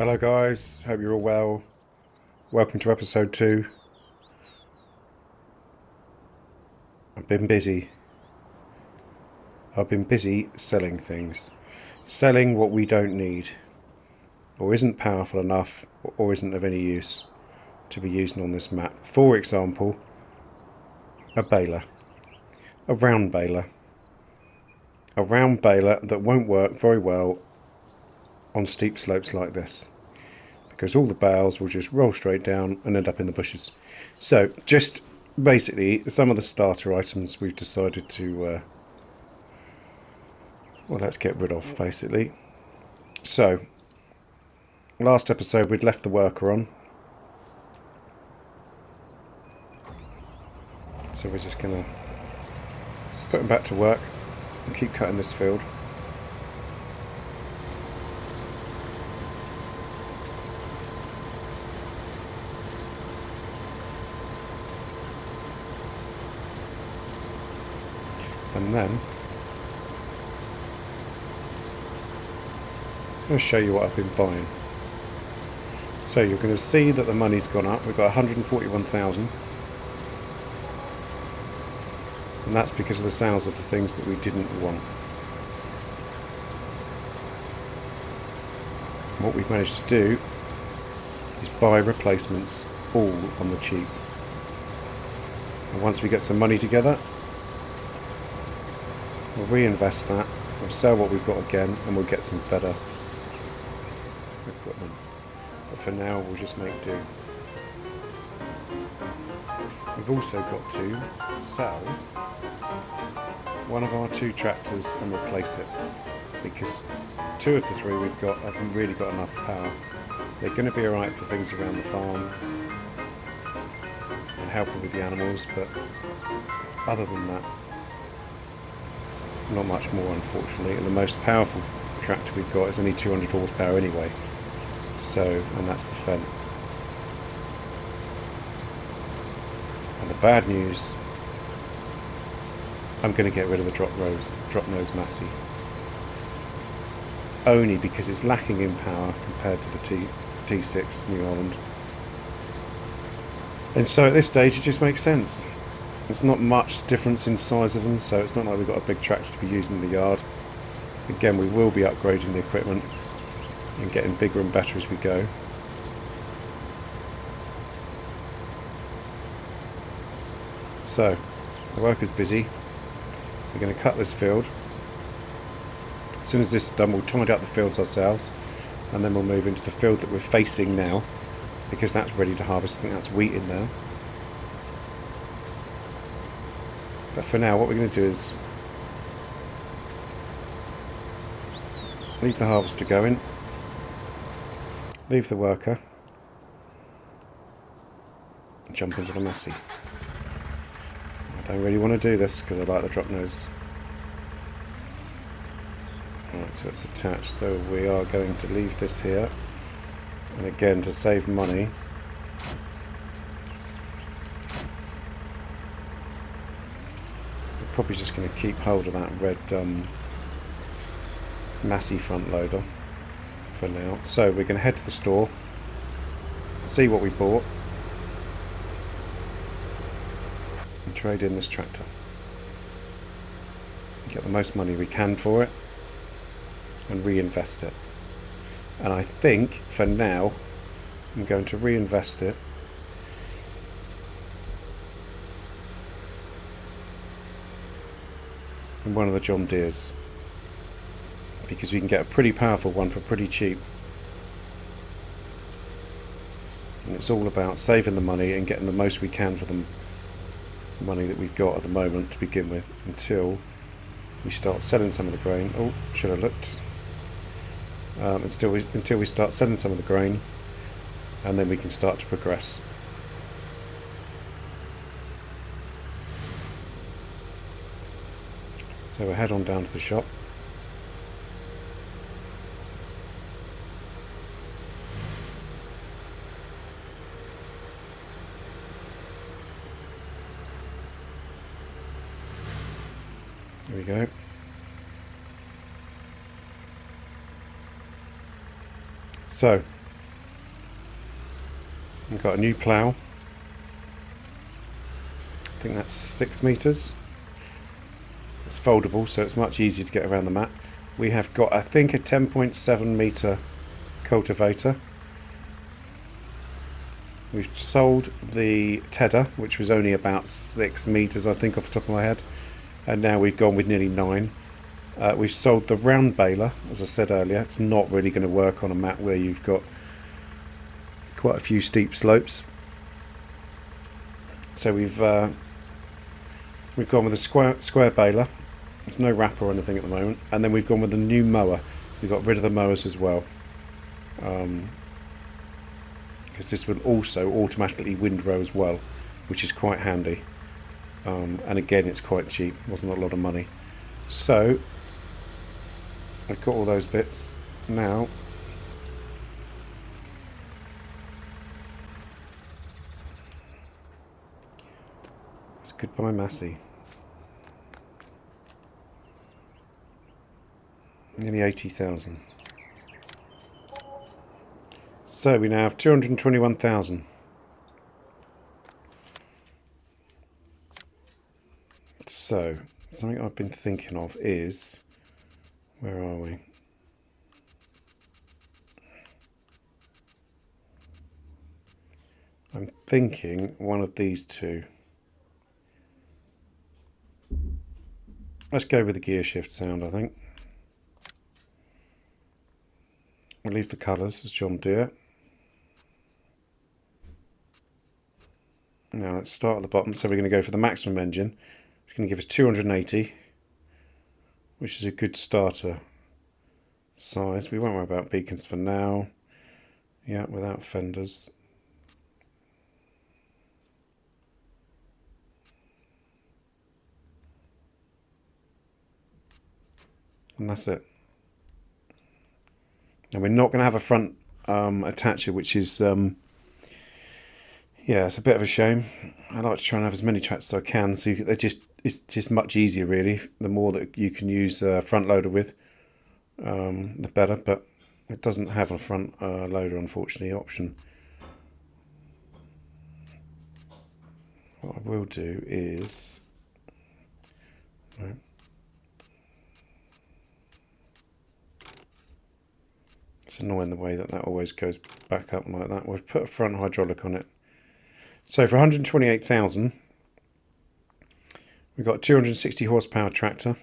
Hello guys, hope you're all well. Welcome to episode 2. I've been busy. I've been busy selling things. Selling what we don't need, or isn't powerful enough, or isn't of any use to be using on this map. For example, a baler. A round baler. A round baler that won't work very well on steep slopes like this, because all the bales will just roll straight down and end up in the bushes. So, just basically some of the starter items we've decided to well, let's get rid of, basically. So, last episode we'd left the worker on. So we're just going to put him back to work and keep cutting this field. And then, I'm going to show you what I've been buying. So you're going to see that the money's gone up. We've got 141,000. And that's because of the sales of the things that we didn't want. And what we've managed to do is buy replacements all on the cheap. And once we get some money together, we'll reinvest that, we'll sell what we've got again, and we'll get some better equipment. But for now, we'll just make do. We've also got to sell one of our 2 tractors and replace it, because 2 of the 3 we've got haven't really got enough power. They're going to be alright for things around the farm and helping with the animals, but other than that, not much more, unfortunately. And the most powerful tractor we've got is only 200 horsepower anyway. So, and that's the Fendt. And the bad news, I'm going to get rid of the drop nose Massey. Only because it's lacking in power compared to the T6 New Holland. And so at this stage it just makes sense. There's not much difference in size of them, so it's not like we've got a big tractor to be using in the yard. Again, we will be upgrading the equipment and getting bigger and better as we go. So, the worker's busy. We're going to cut this field. As soon as this is done, we'll tidy up the fields ourselves, and then we'll move into the field that we're facing now, because that's ready to harvest. I think that's wheat in there. But for now, what we're going to do is leave the harvester going, leave the worker, and jump into the Massey. I don't really want to do this because I like the drop nose. Alright, so it's attached, so we are going to leave this here, and again, to save money, we're probably just going to keep hold of that red Massey front loader for now. So we're going to head to the store, see what we bought, and trade in this tractor. Get the most money we can for it and reinvest it. And I think for now I'm going to reinvest it in one of the John Deeres, because we can get a pretty powerful one for pretty cheap. And it's all about saving the money and getting the most we can for the money that we've got at the moment to begin with, until we start selling some of the grain. Oh, should have looked. Until we start selling some of the grain, and then we can start to progress. So we'll head on down to the shop. There we go. So, We've got a new plough. I think that's 6 metres. It's foldable, so it's much easier to get around the map. We have got, I think, a 10.7 metre cultivator. We've sold the tedder, which was only about 6 metres, I think, off the top of my head. And now we've gone with nearly 9. We've sold the round baler, as I said earlier. It's not really going to work on a map where you've got quite a few steep slopes. So we've gone with a square baler. There's no wrapper or anything at the moment. And then we've gone with a new mower. We got rid of the mowers as well. Because this will also automatically windrow as well, which is quite handy. And again, it's quite cheap. Wasn't a lot of money. So I've got all those bits. Now it's goodbye Massey. Nearly 80,000. So we now have 221,000. So something I've been thinking of is, where are we? I'm thinking one of these two. Let's go with the gear shift sound, I think. We'll leave the colours as John Deere. Now let's start at the bottom. So we're going to go for the maximum engine. It's going to give us 280, which is a good starter size. We won't worry about beacons for now. Yeah, without fenders. And that's it. And we're not going to have a front attacher, which is, yeah, it's a bit of a shame. I like to try and have as many tracks as I can, so it's just much easier, really. The more that you can use a front loader with, the better. But it doesn't have a front loader, unfortunately, option. What I will do is, right, it's annoying the way that always goes back up like that. We've put a front hydraulic on it. So for 128,000, we've got a 260 horsepower tractor.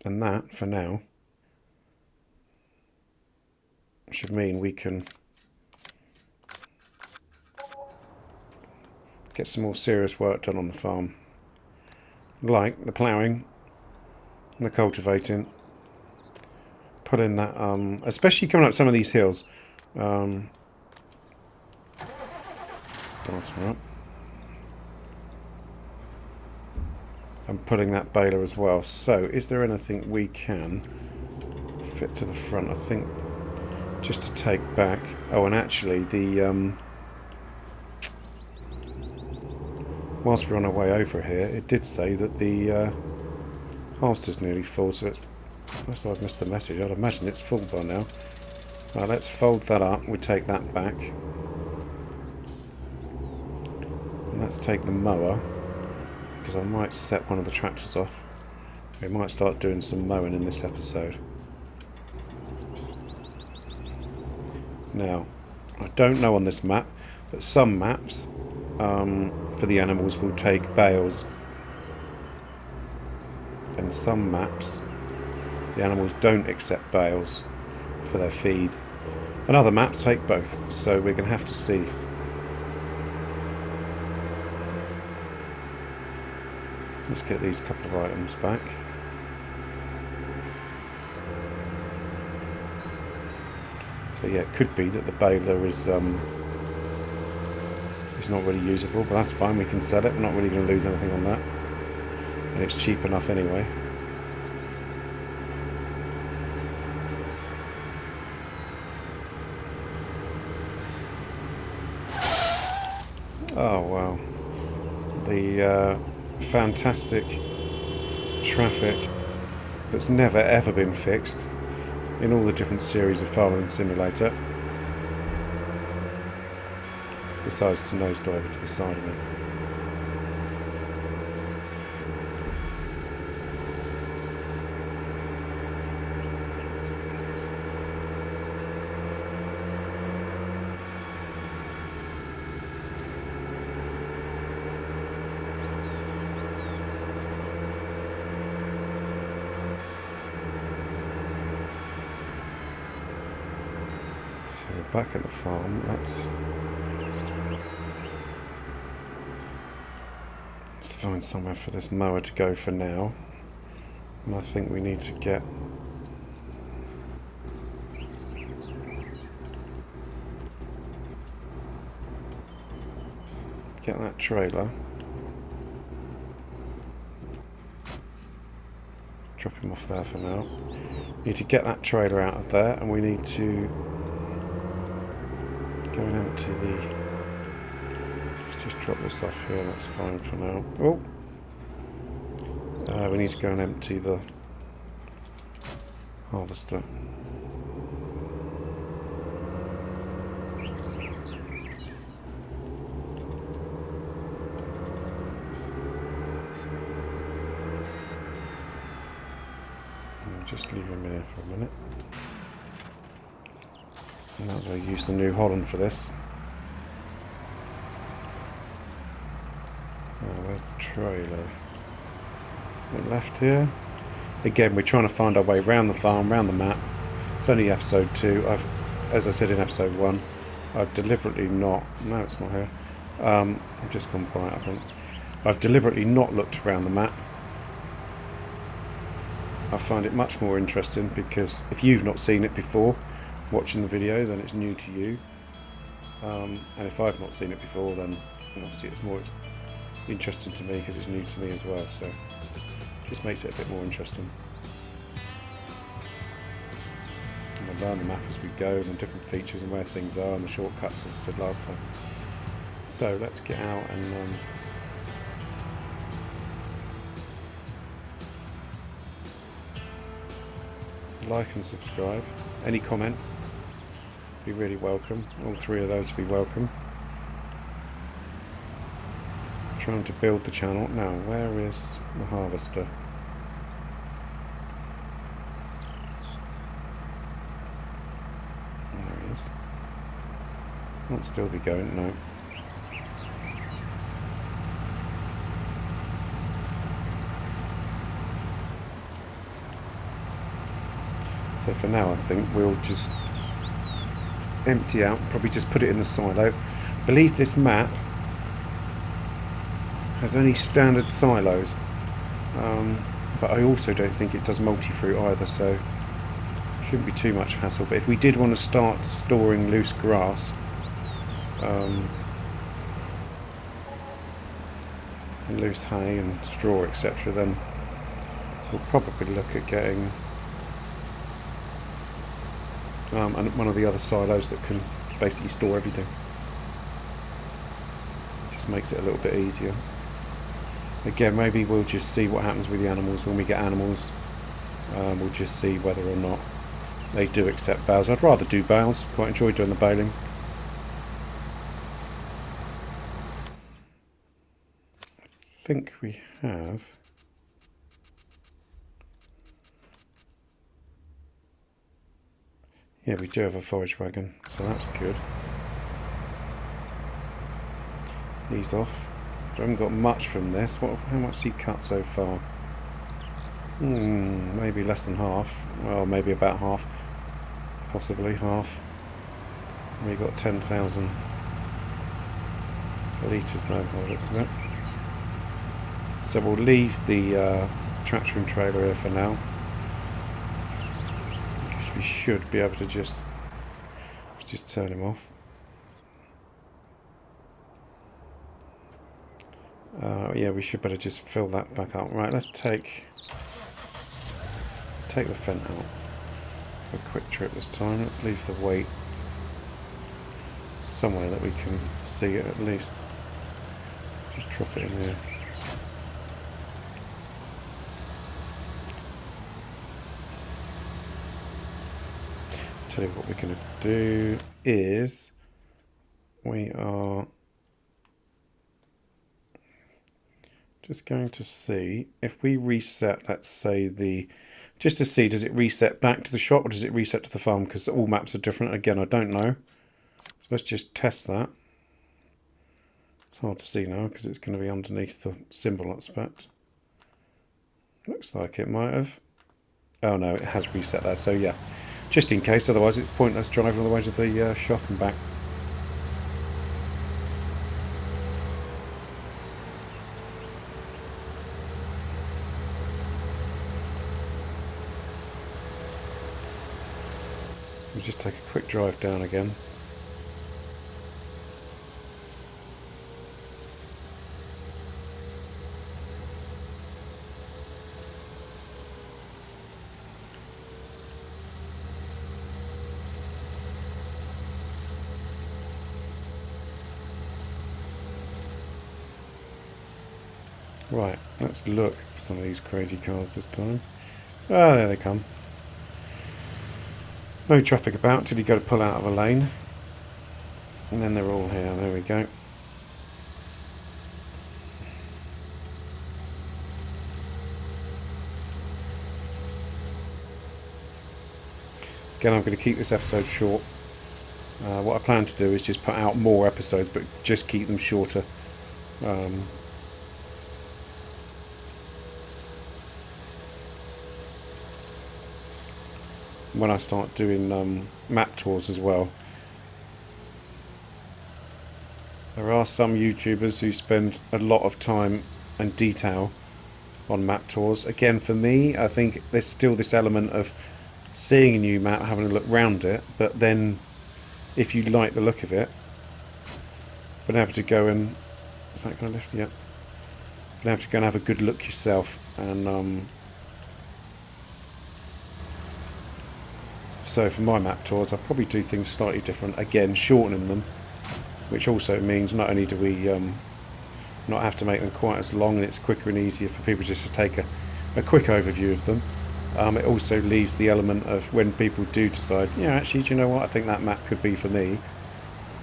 And that, for now, should mean we can get some more serious work done on the farm. Like the ploughing and the cultivating. Put in that, especially coming up some of these hills. Start her up. And putting that baler as well. So, is there anything we can fit to the front? I think just to take back. Oh, and actually, the whilst we're on our way over here, it did say that the harvester's nearly full. So it's, unless I've missed the message, I'd imagine it's full by now. Right, let's fold that up. We take that back. And let's take the mower, because I might set one of the tractors off. We might start doing some mowing in this episode. Now, I don't know on this map, but some maps for the animals will take bales, and some maps the animals don't accept bales for their feed, and other maps take both, so we're going to have to see. Let's get these couple of items back. So yeah, it could be that the baler is not really usable, but that's fine, we can sell it. We're not really going to lose anything on that, and it's cheap enough anyway. Oh wow, the fantastic traffic that's never ever been fixed in all the different series of Farming Simulator. decides to nosedive into the side of me. So we're back at the farm. Let's find somewhere for this mower to go for now. And I think we need to get that trailer. Drop him off there for now. Need to get that trailer out of there, and we need to go and empty the... Just drop this off here, that's fine for now. Oh! We need to go and empty the harvester. Just leave him here for a minute. And that's why I use the New Holland for this. Oh, where's the trailer? Left here. Again, we're trying to find our way around the farm, around the map. It's only episode 2. As I said in episode 1, I've deliberately not... No, it's not here. I've just gone by it, I think. I've deliberately not looked around the map. I find it much more interesting because if you've not seen it before watching the video, then it's new to you. And if I've not seen it before, then obviously it's more interesting to me because it's new to me as well. So it just makes it a bit more interesting. And we'll learn the map as we go and the different features and where things are and the shortcuts, as I said last time. So let's get out and like and subscribe. Any comments be really welcome. All 3 of those would be welcome. Trying to build the channel. Now, where is the harvester? There he is. Won't still be going, no. So for now I think we'll just empty out, probably just put it in the silo. I believe this map has only standard silos, but I also don't think it does multi-fruit either, so shouldn't be too much hassle. But if we did want to start storing loose grass, and loose hay and straw, etc., then we'll probably look at getting and one of the other silos that can basically store everything. Just makes it a little bit easier. Again, maybe we'll just see what happens with the animals when we get animals. We'll just see whether or not they do accept bales. I'd rather do bales. Quite enjoy doing the baling. I think we have... Yeah, we do have a forage wagon, so that's good. These off. I haven't got much from this. How much has he cut so far? Maybe less than half. Well, maybe about half. Possibly half. We got 10,000 litres there by the looks of it. So we'll leave the tractor and trailer here for now. We should be able to just turn him off. Yeah, we should better just fill that back up. Right, let's take the Fent out for a quick trip this time. Let's leave the weight somewhere that we can see it at least. Just drop it in there. Tell you what we're going to do is we are just going to see if we reset, let's say just to see, does it reset back to the shop or does it reset to the farm? Because all maps are different. Again, I don't know. So let's just test that. It's hard to see now because it's going to be underneath the symbol, I expect. Looks like it might have. Oh no, it has reset there. So yeah, just in case, otherwise it's pointless driving all the way to the shop and back. We just take a quick drive down again. Right, let's look for some of these crazy cars this time. Ah, there they come. No traffic about till you got to pull out of a lane. And then they're all here. There we go. Again, I'm going to keep this episode short. What I plan to do is just put out more episodes, but just keep them shorter. When I start doing map tours as well. There are some YouTubers who spend a lot of time and detail on map tours. Again, for me, I think there's still this element of seeing a new map, having a look round it, but then if you like the look of it, being able to go and... Is that going to lift? Yeah. Being able to go and have a good look yourself. And so for my map tours, I'll probably do things slightly different. Again, shortening them, which also means not only do we not have to make them quite as long, and it's quicker and easier for people just to take a quick overview of them. It also leaves the element of when people do decide, yeah, actually, do you know what, I think that map could be for me,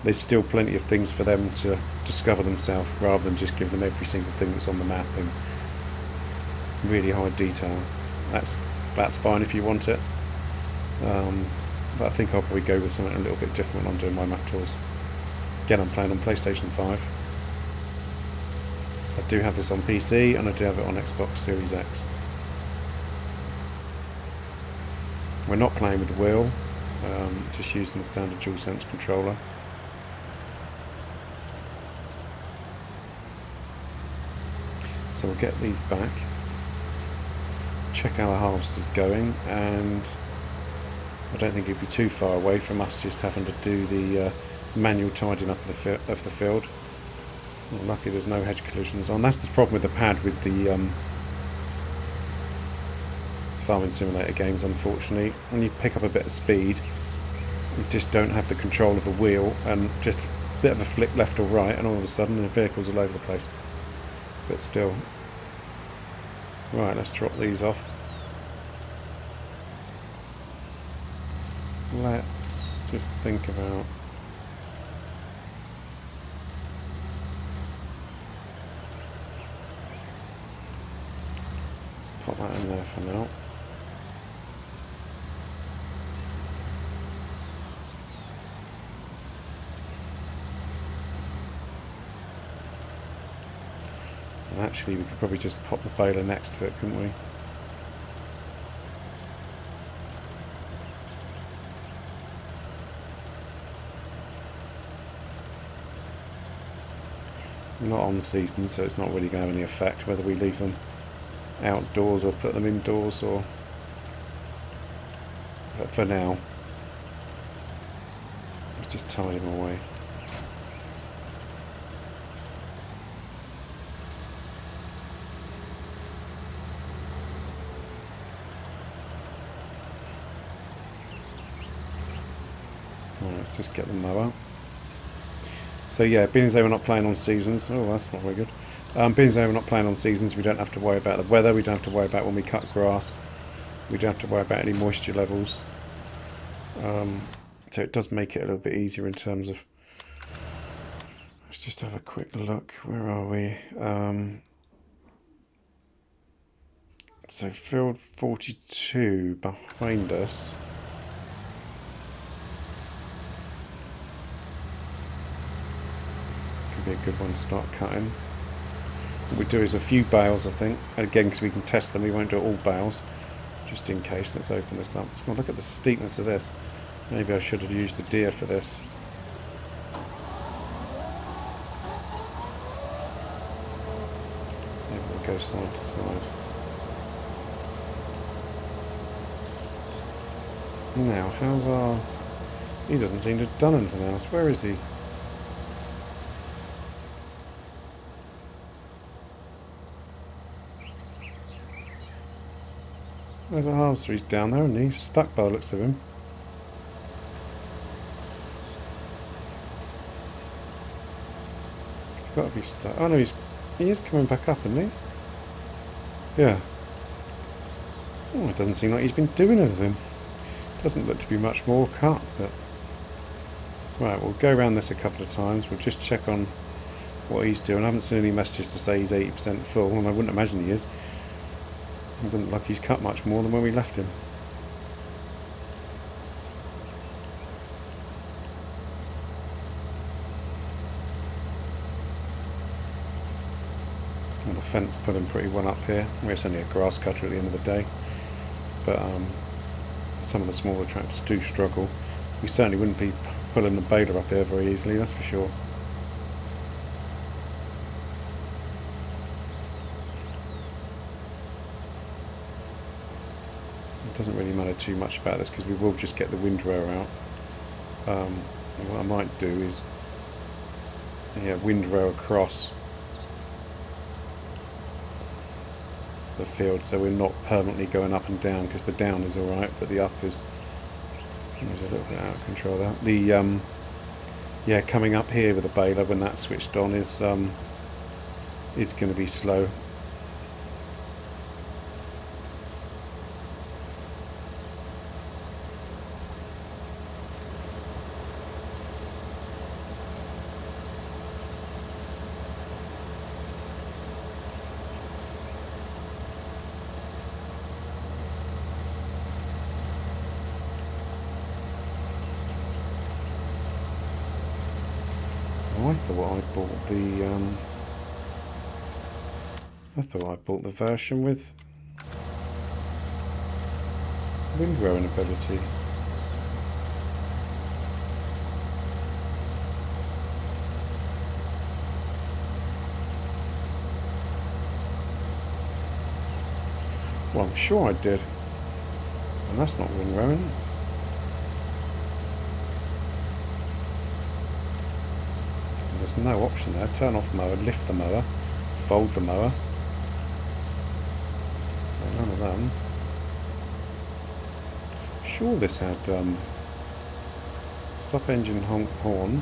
there's still plenty of things for them to discover themselves, rather than just giving them every single thing that's on the map in really high detail. That's fine if you want it, but I think I'll probably go with something a little bit different when I'm doing my map tours. Again, I'm playing on PlayStation 5. I do have this on PC, and I do have it on Xbox Series X. We're not playing with the wheel, just using the standard DualSense controller. So we'll get these back, check how the harvester's going, and I don't think it'd be too far away from us just having to do the manual tidying up of the field. Well, lucky there's no hedge collisions on. That's the problem with the pad with the farming simulator games, unfortunately. When you pick up a bit of speed, you just don't have the control of the wheel, and just a bit of a flick left or right, and all of a sudden the vehicle's all over the place. But still. Right, let's drop these off. Let's just think about... Pop that in there for now. And actually, we could probably just pop the baler next to it, couldn't we? Not on season, so it's not really going to have any effect whether we leave them outdoors or put them indoors, or... But for now, let's just tie them away. Right, let's just get the mower. So yeah, being as though we're not playing on seasons, oh, that's not very good. Being as though we're not playing on seasons, we don't have to worry about the weather, we don't have to worry about when we cut grass, we don't have to worry about any moisture levels. So it does make it a little bit easier in terms of Let's just have a quick look. Where are we? So field 42 behind us. Could be a good one to start cutting. What we do is a few bales, I think. And again, because we can test them, we won't do all bales. Just in case. Let's open this up. Let's look at the steepness of this. Maybe I should have used the deer for this. Maybe we'll go side to side. Now, how's our... He doesn't seem to have done anything else. Where is he? Where's the harvester? He's down there, and he's stuck by the looks of him. He's got to be stuck. Oh no, he is coming back up, isn't he? Yeah. Oh, it doesn't seem like he's been doing anything. Doesn't look to be much more cut, but... Right, we'll go around this a couple of times. We'll just check on what he's doing. I haven't seen any messages to say he's 80% full, and I wouldn't imagine he is. It doesn't look like he's cut much more than when we left him. Well, the fence put him pretty well up here. It's only a grass cutter at the end of the day. But some of the smaller tractors do struggle. We certainly wouldn't be pulling the baler up here very easily, that's for sure. It doesn't really matter too much about this because we will just get the windrower out. What I might do is windrow across the field so we're not permanently going up and down, because the down is alright but the up is a little bit out of control there. The coming up here with the baler when that's switched on is going to be slow. I thought I bought the version with windrowing ability. Well, I'm sure I did. And that's not windrowing. There's no option there. Turn off mower, lift the mower, fold the mower. None of them. Sure this had stop engine, honk horn.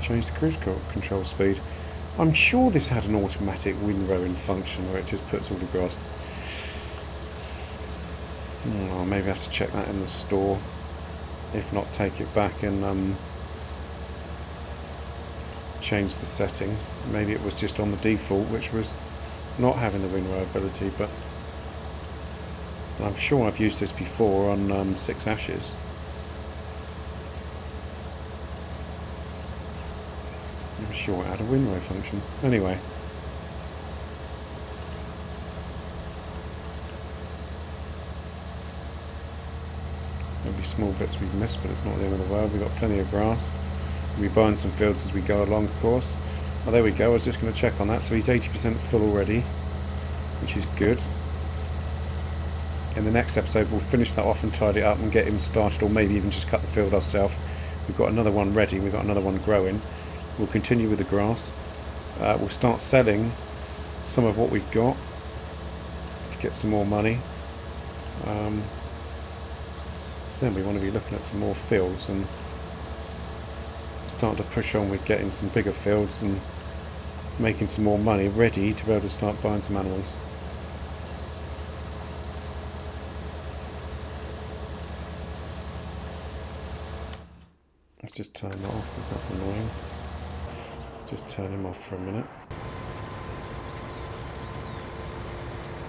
Change the cruise control speed. I'm sure this had an automatic windrowing function where it just puts all the grass. Oh, maybe I have to check that in the store. If not, take it back and change the setting. Maybe it was just on the default, which was not having the windrow ability, but I'm sure I've used this before on 6 Ashes. I'm sure it had a windrow function. Anyway. Maybe small bits we've missed, but it's not the end of the world. We've got plenty of grass. We'll be buying some fields as we go along, of course. Oh, there we go. I was just going to check on that. So he's 80% full already, which is good. In the next episode, we'll finish that off and tidy it up and get him started, or maybe even just cut the field ourselves. We've got another one ready. We've got another one growing. We'll continue with the grass. We'll start selling some of what we've got to get some more money. So then we want to be looking at some more fields and start to push on with getting some bigger fields and making some more money ready to be able to start buying some animals. Let's just turn that off because that's annoying. Just turn him off for a minute.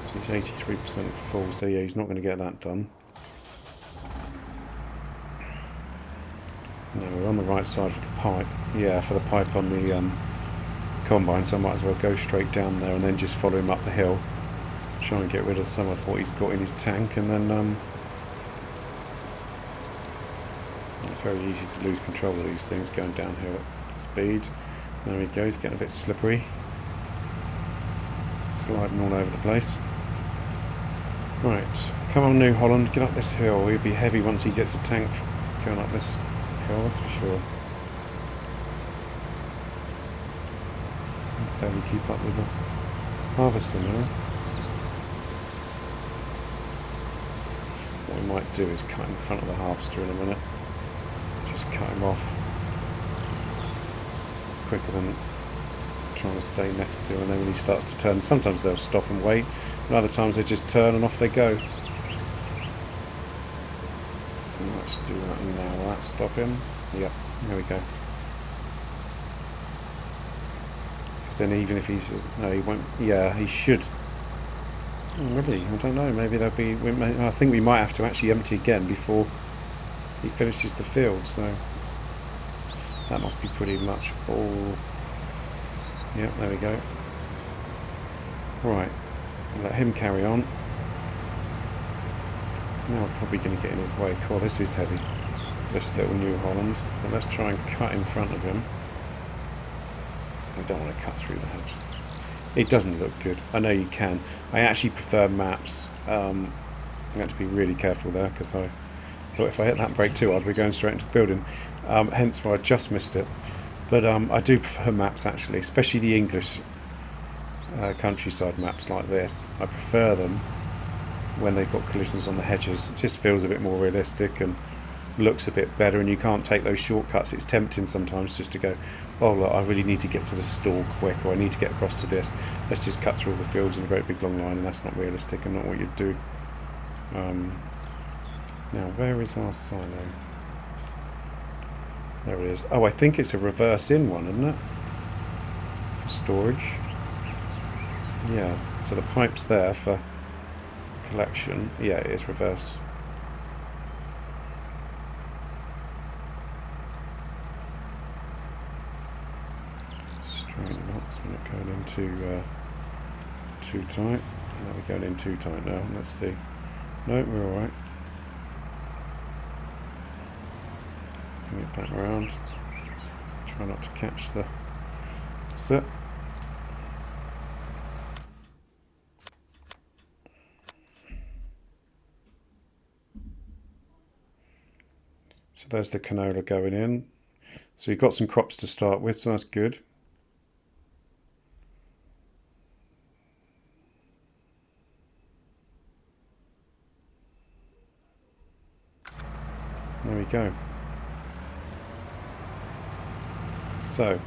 So he's 83% full, so yeah, he's not going to get that done. No, we're on the right side for the pipe. Yeah, for the pipe on the combine, so I might as well go straight down there and then just follow him up the hill. Try and get rid of some of what he's got in his tank, and then it's very easy to lose control of these things going downhill at speed. There we go, he's getting a bit slippery. Sliding all over the place. Right, come on New Holland, get up this hill. He'll be heavy once he gets a tank going up this hill, that's for sure. Barely keep up with the harvester now. What we might do is cut in front of the harvester in a minute. Just cut him off quicker than trying to stay next to him, and then when he starts to turn, sometimes they'll stop and wait, and other times they just turn and off they go. Let's do that now. Will that stop him? Yep, there we go. Because then even if he's... no, he won't... yeah, he should... really, I don't know, maybe there'll be... I think we might have to actually empty again before he finishes the field, so... that must be pretty much all... yep, there we go. Right, let him carry on. Now we're probably going to get in his way. Cool, this is heavy. This little New Holland. But let's try and cut in front of him. I don't want to cut through the hedge. It doesn't look good. I know you can. I actually prefer maps. I'm going to be really careful there because I thought if I hit that brake too hard, we're going straight into the building. Hence why I just missed it. But I do prefer maps actually, especially the English countryside maps like this. I prefer them when they've got collisions on the hedges. It just feels a bit more realistic and looks a bit better, and you can't take those shortcuts. It's tempting sometimes just to go, oh look, I really need to get to the store quick, or I need to get across to this. Let's just cut through all the fields in a great big long line, and that's not realistic and not what you'd do. Now, where is our silo? There it is. Oh, I think it's a reverse in one, isn't it? For storage. Yeah, so the pipe's there for collection. Yeah, it is reverse. Straighten up, so we're not going in too tight. No, we're going in too tight now. Let's see. No, we're alright. Bring it back around. Try not to catch the... that's it. So there's the canola going in. So we've got some crops to start with, so that's good. There we go. So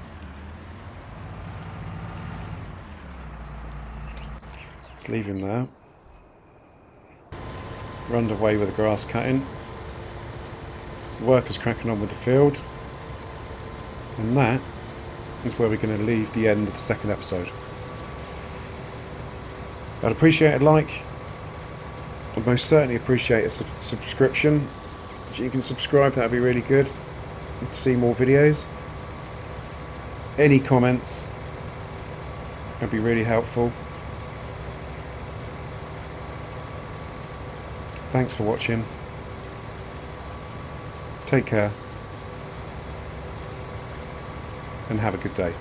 let's leave him there. We're underway with the grass cutting. The workers cracking on with the field. And that is where we're going to leave the end of the second episode. I'd appreciate a like. I'd most certainly appreciate a subscription. If you can subscribe, that would be really good. To see more videos. Any comments would be really helpful. Thanks for watching. Take care. And have a good day.